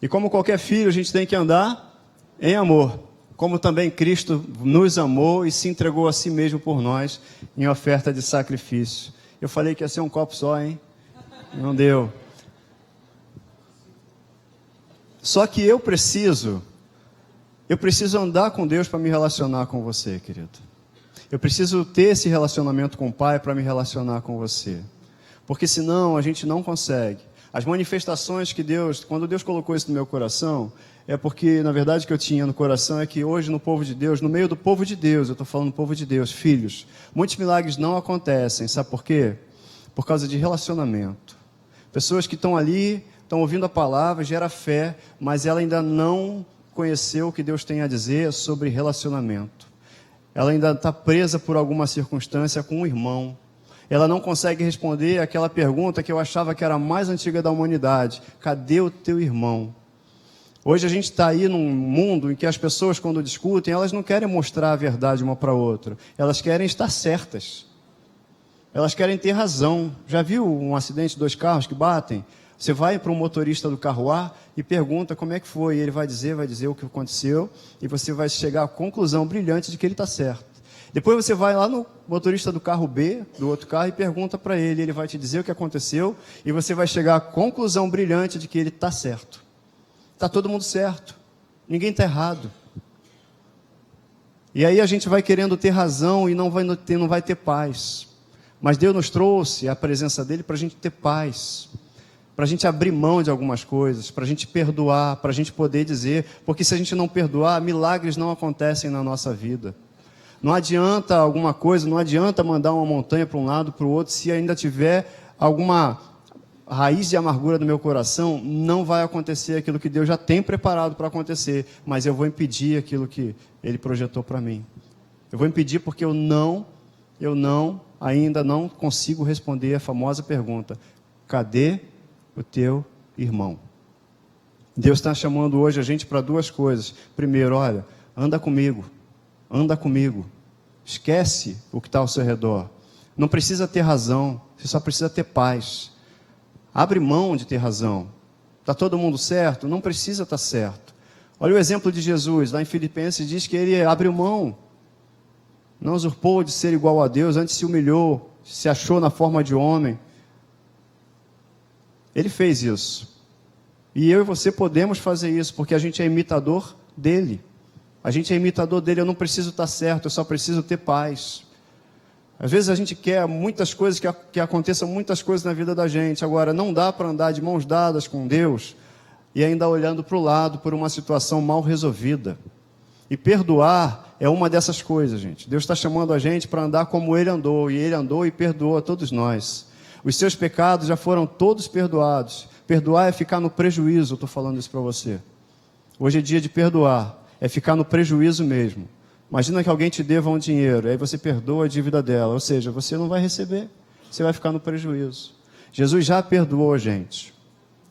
E como qualquer filho, a gente tem que andar em amor. Como também Cristo nos amou e se entregou a si mesmo por nós em oferta de sacrifício. Eu falei que ia ser um copo só, hein? Não deu. Só que eu preciso andar com Deus para me relacionar com você, querido. Eu preciso ter esse relacionamento com o Pai para me relacionar com você. Porque senão a gente não consegue. As manifestações que Deus, quando Deus colocou isso no meu coração, é porque, na verdade, o que eu tinha no coração é que hoje no povo de Deus, no meio do povo de Deus, eu estou falando do povo de Deus, filhos, muitos milagres não acontecem, sabe por quê? Por causa de relacionamento. Pessoas que estão ali, estão ouvindo a palavra, gera fé, mas ela ainda não conheceu o que Deus tem a dizer sobre relacionamento. Ela ainda está presa por alguma circunstância com um irmão. Ela não consegue responder aquela pergunta que eu achava que era a mais antiga da humanidade: cadê o teu irmão? Hoje a gente está aí num mundo em que as pessoas, quando discutem, elas não querem mostrar a verdade uma para a outra. Elas querem estar certas. Elas querem ter razão. Já viu um acidente de 2 carros que batem? Você vai para um motorista do carro A e pergunta como é que foi. E ele vai dizer o que aconteceu. E você vai chegar à conclusão brilhante de que ele está certo. Depois você vai lá no motorista do carro B, do outro carro, e pergunta para ele. Ele vai te dizer o que aconteceu. E você vai chegar à conclusão brilhante de que ele está certo. Está todo mundo certo, ninguém está errado. E aí a gente vai querendo ter razão e não vai ter paz. Mas Deus nos trouxe a presença dEle para a gente ter paz, para a gente abrir mão de algumas coisas, para a gente perdoar, para a gente poder dizer, porque se a gente não perdoar, milagres não acontecem na nossa vida. Não adianta alguma coisa, não adianta mandar uma montanha para um lado, para o outro, se ainda tiver alguma raiz de amargura no meu coração, não vai acontecer aquilo que Deus já tem preparado para acontecer, mas eu vou impedir aquilo que Ele projetou para mim. Eu vou impedir porque eu ainda não consigo responder a famosa pergunta: cadê o teu irmão? Deus está chamando hoje a gente para 2 coisas. Primeiro, olha, anda comigo, esquece o que está ao seu redor. Não precisa ter razão, você só precisa ter paz. Abre mão de ter razão. Está todo mundo certo? Não precisa estar certo. Olha o exemplo de Jesus, lá em Filipenses diz que ele abriu mão. Não usurpou de ser igual a Deus, antes se humilhou, se achou na forma de homem. Ele fez isso. E eu e você podemos fazer isso, porque a gente é imitador dele. A gente é imitador dele, eu não preciso estar certo, eu só preciso ter paz. Às vezes a gente quer muitas coisas, que aconteçam muitas coisas na vida da gente. Agora, não dá para andar de mãos dadas com Deus e ainda olhando para o lado por uma situação mal resolvida. E perdoar é uma dessas coisas, gente. Deus está chamando a gente para andar como Ele andou. E Ele andou e perdoou a todos nós. Os seus pecados já foram todos perdoados. Perdoar é ficar no prejuízo, eu estou falando isso para você. Hoje é dia de perdoar, é ficar no prejuízo mesmo. Imagina que alguém te deva um dinheiro, aí você perdoa a dívida dela, ou seja, você não vai receber, você vai ficar no prejuízo. Jesus já perdoou a gente,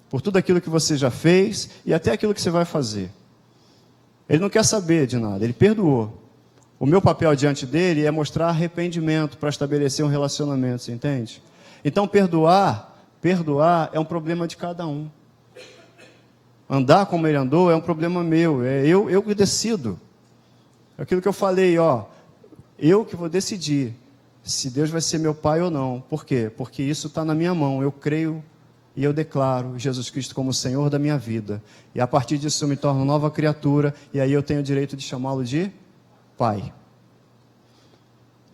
por tudo aquilo que você já fez e até aquilo que você vai fazer. Ele não quer saber de nada, ele perdoou. O meu papel diante dele é mostrar arrependimento para estabelecer um relacionamento, você entende? Então perdoar é um problema de cada um. Andar como ele andou é um problema meu, é eu que decido. Aquilo que eu falei, eu que vou decidir se Deus vai ser meu pai ou não. Por quê? Porque isso está na minha mão. Eu creio e eu declaro Jesus Cristo como Senhor da minha vida. E a partir disso eu me torno nova criatura e aí eu tenho o direito de chamá-lo de pai.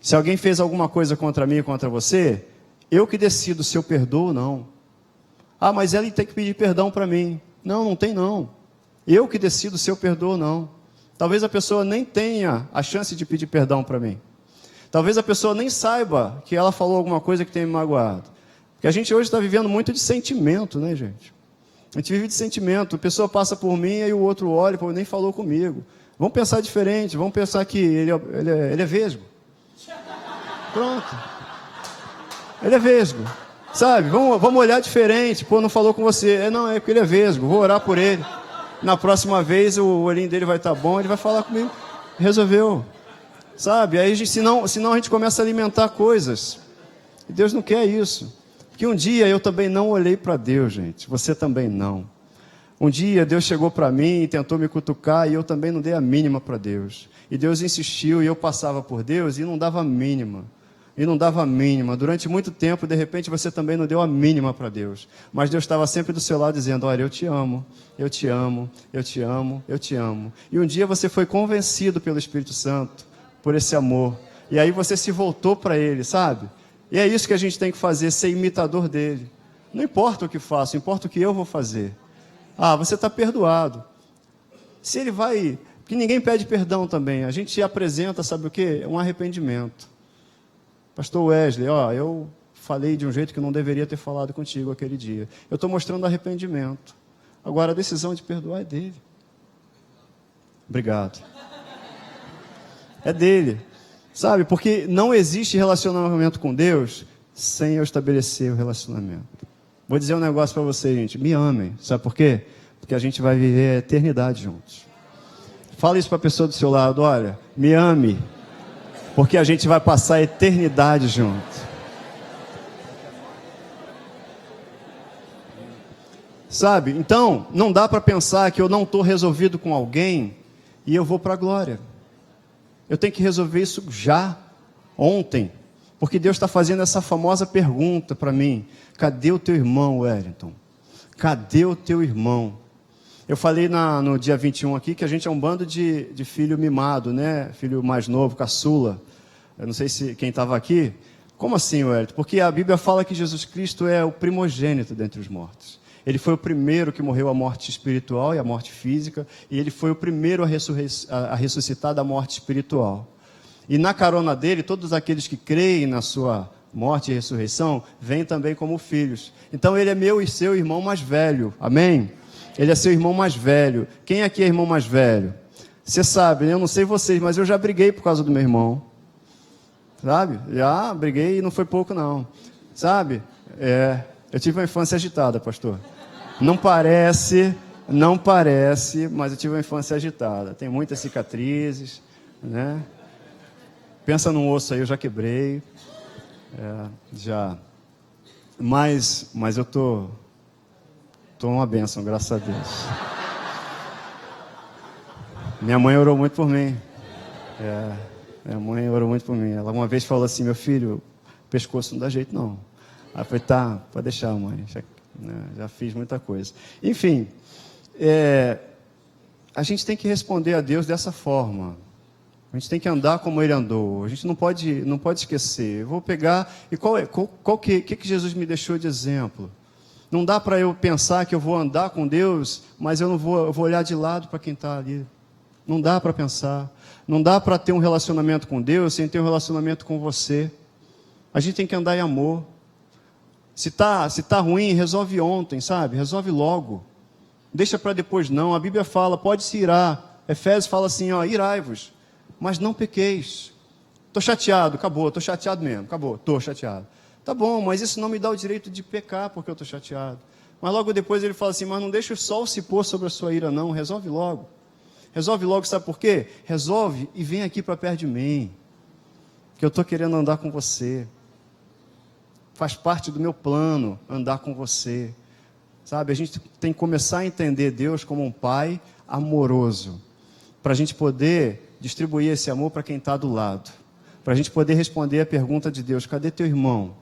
Se alguém fez alguma coisa contra mim e contra você, eu que decido se eu perdoo ou não. Ah, mas ele tem que pedir perdão para mim. Não, não tem não. Eu que decido se eu perdoo ou não. Talvez a pessoa nem tenha a chance de pedir perdão para mim. Talvez a pessoa nem saiba que ela falou alguma coisa que tem me magoado. Porque a gente hoje está vivendo muito de sentimento, né, gente? A gente vive de sentimento. A pessoa passa por mim e o outro olha e nem falou comigo. Vamos pensar diferente. Vamos pensar que ele é vesgo. Pronto. Ele é vesgo. Sabe? Vamos olhar diferente. Pô, não falou com você. Não, é porque ele é vesgo. Vou orar por ele. Na próxima vez o olhinho dele vai estar bom, ele vai falar comigo. Resolveu. Sabe? Aí senão a gente começa a alimentar coisas. E Deus não quer isso. Porque um dia eu também não olhei para Deus, gente. Você também não. Um dia Deus chegou para mim e tentou me cutucar e eu também não dei a mínima para Deus. E Deus insistiu e eu passava por Deus e não dava a mínima. E não dava a mínima. Durante muito tempo, de repente, você também não deu a mínima para Deus. Mas Deus estava sempre do seu lado dizendo, olha, eu te amo, eu te amo, eu te amo, eu te amo. E um dia você foi convencido pelo Espírito Santo, por esse amor. E aí você se voltou para Ele, sabe? E é isso que a gente tem que fazer, ser imitador dEle. Não importa o que faço, importa o que eu vou fazer. Ah, você está perdoado. Se ele vai... Porque ninguém pede perdão também. A gente apresenta, sabe o quê? Um arrependimento. Pastor Wesley, eu falei de um jeito que não deveria ter falado contigo aquele dia. Eu estou mostrando arrependimento. Agora, a decisão de perdoar é dele. Obrigado. É dele. Sabe? Porque não existe relacionamento com Deus sem eu estabelecer o relacionamento. Vou dizer um negócio para vocês, gente. Me amem. Sabe por quê? Porque a gente vai viver a eternidade juntos. Fala isso para a pessoa do seu lado. Olha, me ame. Porque a gente vai passar a eternidade juntos. Sabe? Então, não dá para pensar que eu não estou resolvido com alguém e eu vou para a glória. Eu tenho que resolver isso já, ontem. Porque Deus está fazendo essa famosa pergunta para mim. Cadê o teu irmão, Wellington? Cadê o teu irmão? Eu falei no dia 21 aqui que a gente é um bando de filho mimado, né? Filho mais novo, caçula. Eu não sei se quem estava aqui. Como assim, Wellington? Porque a Bíblia fala que Jesus Cristo é o primogênito dentre os mortos. Ele foi o primeiro que morreu a morte espiritual e a morte física, e ele foi o primeiro a ressuscitar da morte espiritual. E na carona dele, todos aqueles que creem na sua morte e ressurreição, vêm também como filhos. Então ele é meu e seu irmão mais velho, amém? Ele é seu irmão mais velho. Quem aqui é irmão mais velho? Você sabe, né? Eu não sei vocês, mas eu já briguei por causa do meu irmão. Sabe? Já briguei e não foi pouco não. Sabe? Eu tive uma infância agitada, pastor. Não parece, mas eu tive uma infância agitada. Tem muitas cicatrizes, né? Pensa num osso aí, eu já quebrei. Já. Mas eu tô uma bênção, graças a Deus. Minha mãe orou muito por mim. Minha mãe orou muito por mim. Ela uma vez falou assim, meu filho, pescoço não dá jeito não. Aí eu falei, tá, pode deixar, mãe. Já fiz muita coisa. Enfim, a gente tem que responder a Deus dessa forma. A gente tem que andar como Ele andou. A gente não pode esquecer. Eu vou pegar... E qual que Jesus me deixou de exemplo? Não dá para eu pensar que eu vou andar com Deus, mas eu vou olhar de lado para quem está ali. Não dá para pensar. Não dá para ter um relacionamento com Deus sem ter um relacionamento com você. A gente tem que andar em amor. Se tá ruim, resolve ontem, sabe? Resolve logo. Deixa para depois não. A Bíblia fala, pode se irar. Efésios fala assim, irai-vos, mas não pequeis. Estou chateado, acabou, estou chateado mesmo, acabou, estou chateado. Tá bom, mas isso não me dá o direito de pecar porque eu estou chateado. Mas logo depois ele fala assim, mas não deixa o sol se pôr sobre a sua ira não, resolve logo. Resolve logo, sabe por quê? Resolve e vem aqui para perto de mim, que eu estou querendo andar com você. Faz parte do meu plano andar com você. Sabe, a gente tem que começar a entender Deus como um pai amoroso, para a gente poder distribuir esse amor para quem está do lado, para a gente poder responder a pergunta de Deus, cadê teu irmão?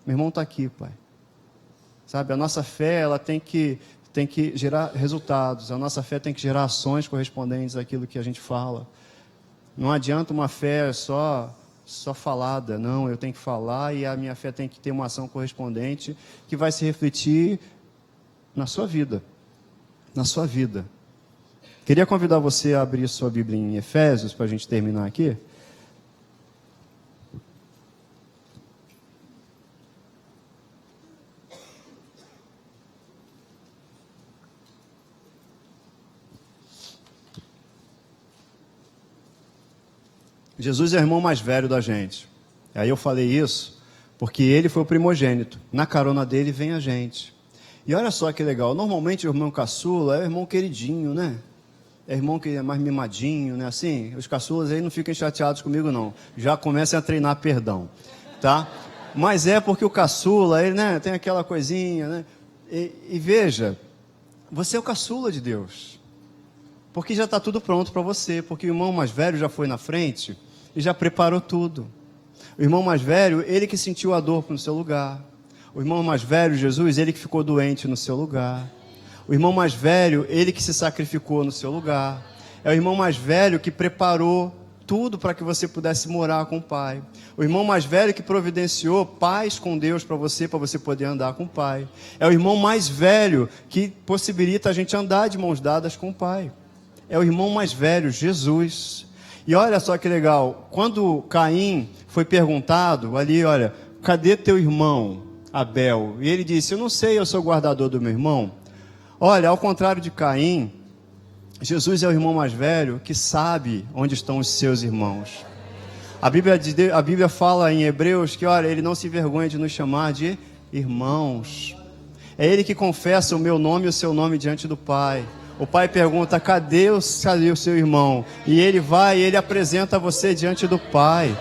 Meu irmão está aqui, pai. Sabe, a nossa fé, ela tem que gerar resultados, a nossa fé tem que gerar ações correspondentes àquilo que a gente fala. Não adianta uma fé só falada, não, eu tenho que falar e a minha fé tem que ter uma ação correspondente que vai se refletir na sua vida, Queria convidar você a abrir sua Bíblia em Efésios, para a gente terminar aqui. Jesus é o irmão mais velho da gente. Aí eu falei isso porque ele foi o primogênito. Na carona dele vem a gente. E olha só que legal. Normalmente o irmão caçula é o irmão queridinho, né? É irmão que é mais mimadinho, né? Assim, os caçulas aí não fiquem chateados comigo, não. Já comecem a treinar perdão, tá? Mas é porque o caçula, ele, né, tem aquela coisinha, né? E veja, você é o caçula de Deus. Porque já está tudo pronto para você. Porque o irmão mais velho já foi na frente e já preparou tudo. O irmão mais velho, ele que sentiu a dor no seu lugar. O irmão mais velho, Jesus, ele que ficou doente no seu lugar. O irmão mais velho, ele que se sacrificou no seu lugar. É o irmão mais velho que preparou tudo para que você pudesse morar com o Pai. O irmão mais velho que providenciou paz com Deus para você poder andar com o Pai. É o irmão mais velho que possibilita a gente andar de mãos dadas com o Pai. é o irmão mais velho, Jesus. E olha só que legal, quando Caim foi perguntado ali, olha, cadê teu irmão Abel? E ele disse, eu não sei, eu sou guardador do meu irmão. Olha, ao contrário de Caim, Jesus é o irmão mais velho que sabe onde estão os seus irmãos. A Bíblia fala em Hebreus que, olha, ele não se envergonha de nos chamar de irmãos. É ele que confessa o meu nome e o seu nome diante do Pai. O pai pergunta, cadê o seu irmão? E ele vai e ele apresenta você diante do pai.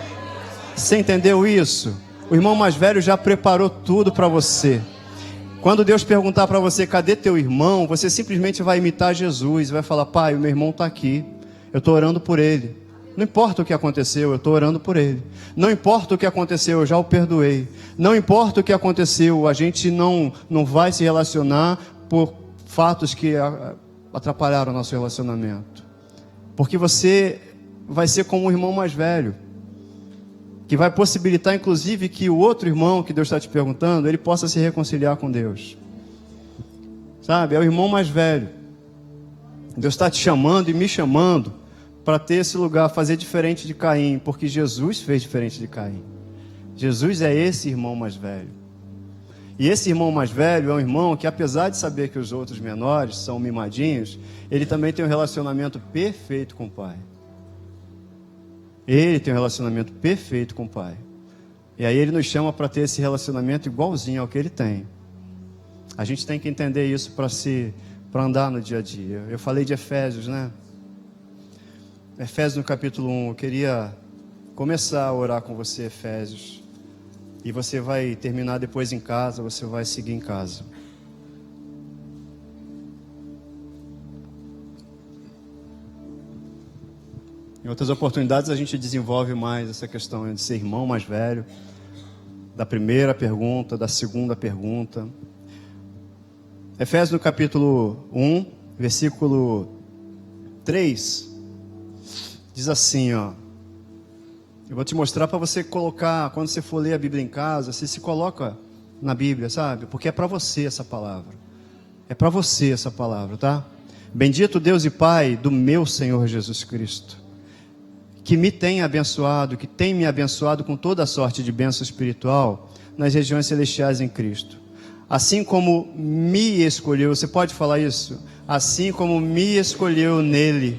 Você entendeu isso? O irmão mais velho já preparou tudo para você. Quando Deus perguntar para você, cadê teu irmão? Você simplesmente vai imitar Jesus. Vai falar, pai, o meu irmão está aqui. Eu estou orando por ele. Não importa o que aconteceu, eu estou orando por ele. Não importa o que aconteceu, eu já o perdoei. Não importa o que aconteceu, a gente não vai se relacionar por fatos que atrapalharam o nosso relacionamento. Porque você vai ser como o irmão mais velho, que vai possibilitar inclusive que o outro irmão que Deus está te perguntando, ele possa se reconciliar com Deus. Sabe, é o irmão mais velho. Deus está te chamando e me chamando para ter esse lugar, fazer diferente de Caim, porque Jesus fez diferente de Caim. Jesus é esse irmão mais velho. E esse irmão mais velho é um irmão que, apesar de saber que os outros menores são mimadinhos, ele também tem um relacionamento perfeito com o pai. Ele tem um relacionamento perfeito com o pai. E aí ele nos chama para ter esse relacionamento igualzinho ao que ele tem. A gente tem que entender isso para andar no dia a dia. Eu falei de Efésios, né? Efésios no capítulo 1, eu queria começar a orar com você, Efésios. E você vai terminar depois em casa, você vai seguir em casa. Em outras oportunidades a gente desenvolve mais essa questão de ser irmão mais velho, da primeira pergunta, da segunda pergunta. Efésios no capítulo 1, versículo 3, diz assim, ó. Eu vou te mostrar para você colocar, quando você for ler a Bíblia em casa, você se coloca na Bíblia, sabe? Porque é para você essa palavra. É para você essa palavra, tá? Bendito Deus e Pai do meu Senhor Jesus Cristo, que me tem abençoado, que tem me abençoado com toda a sorte de bênção espiritual nas regiões celestiais em Cristo. Assim como me escolheu, você pode falar isso? Assim como me escolheu nele,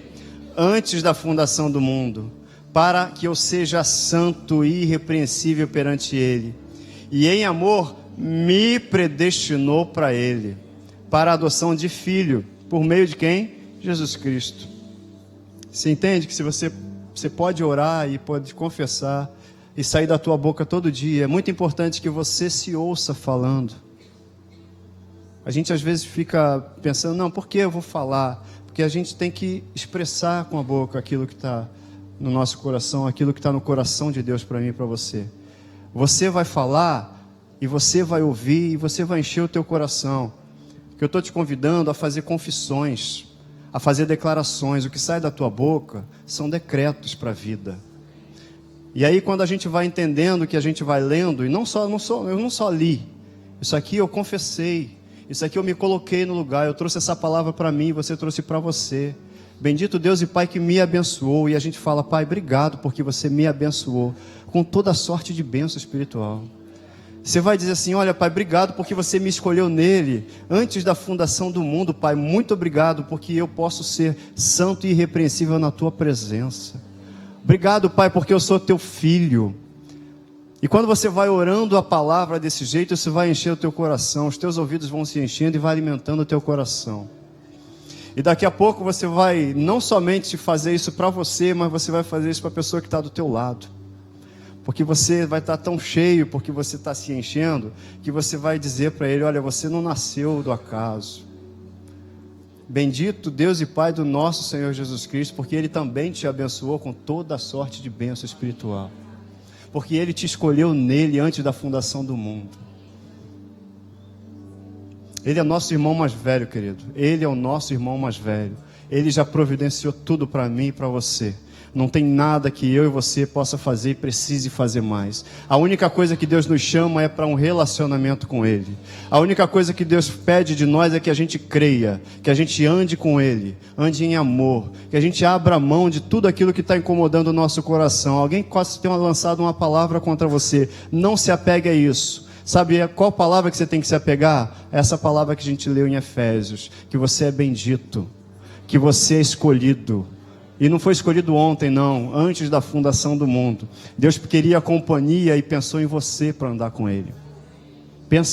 antes da fundação do mundo, para que eu seja santo e irrepreensível perante ele. E em amor me predestinou para ele, para a adoção de filho, por meio de quem? Jesus Cristo. Você entende que se você pode orar e pode confessar e sair da tua boca todo dia, é muito importante que você se ouça falando. A gente às vezes fica pensando, não, por que eu vou falar? Porque a gente tem que expressar com a boca aquilo que está no nosso coração, aquilo que está no coração de Deus para mim e para você. Você vai falar e você vai ouvir e você vai encher o teu coração. Que eu estou te convidando a fazer confissões, a fazer declarações. O que sai da tua boca são decretos para a vida. E aí quando a gente vai entendendo que a gente vai lendo, e eu não só li, isso aqui eu confessei, isso aqui eu me coloquei no lugar, eu trouxe essa palavra para mim, você trouxe para você. Bendito Deus e Pai que me abençoou. E a gente fala, Pai, obrigado porque você me abençoou com toda a sorte de bênção espiritual. Você vai dizer assim, olha, Pai, obrigado porque você me escolheu nele antes da fundação do mundo, Pai. Muito obrigado porque eu posso ser santo e irrepreensível na tua presença. Obrigado, Pai, porque eu sou teu filho. E quando você vai orando a palavra desse jeito, isso vai encher o teu coração, os teus ouvidos vão se enchendo e vai alimentando o teu coração. E daqui a pouco você vai não somente fazer isso para você, mas você vai fazer isso para a pessoa que está do teu lado. Porque você vai estar tão cheio, porque você está se enchendo, que você vai dizer para ele, olha, você não nasceu do acaso. Bendito Deus e Pai do nosso Senhor Jesus Cristo, porque Ele também te abençoou com toda a sorte de bênção espiritual. Porque Ele te escolheu nele antes da fundação do mundo. Ele é nosso irmão mais velho, querido. Ele é o nosso irmão mais velho. Ele já providenciou tudo para mim e para você. Não tem nada que eu e você possa fazer e precise fazer mais. A única coisa que Deus nos chama é para um relacionamento com Ele. A única coisa que Deus pede de nós é que a gente creia, que a gente ande com Ele, ande em amor, que a gente abra mão de tudo aquilo que está incomodando o nosso coração. Alguém quase tem lançado uma palavra contra você. Não se apegue a isso. Sabe qual palavra que você tem que se apegar? Essa palavra que a gente leu em Efésios, que você é bendito, que você é escolhido. E não foi escolhido ontem, não, antes da fundação do mundo. Deus queria a companhia e pensou em você para andar com Ele.